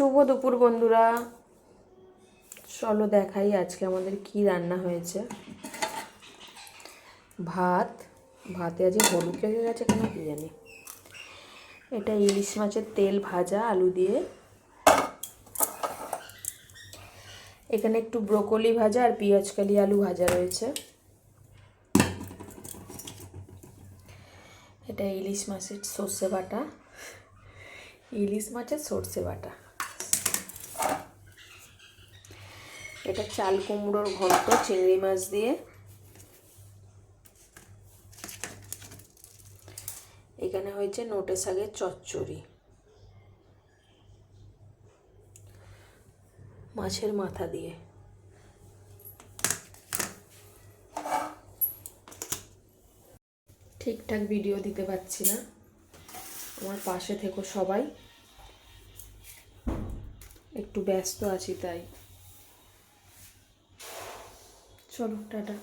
শুভ দুপুর বন্ধুরা, চলো দেখাই আজকে আমাদের কি রান্না হয়েছে। ভাতে আজকে হলুদ লেগে গেছে কেন কি জানি। এটা ইলিশ মাছের তেল ভাজা আলু দিয়ে, এখানে একটু ব্রোকলি ভাজা আর পেঁয়াজকালি আলু ভাজা রয়েছে। এটা ইলিশ মাছের সর্ষে বাটা, এটা চাল কুমড়োর ঘন্ট চিংড়ি মাছ দিয়ে, এখানে হয়েছে নোটে শাকের চচ্চড়ি, মাছের মাথা দিয়ে। ঠিকঠাক ভিডিও দিতে পারছি না, আমার পাশে থেকো সবাই, একটু ব্যস্ত আছি তাই। চলো টাটা।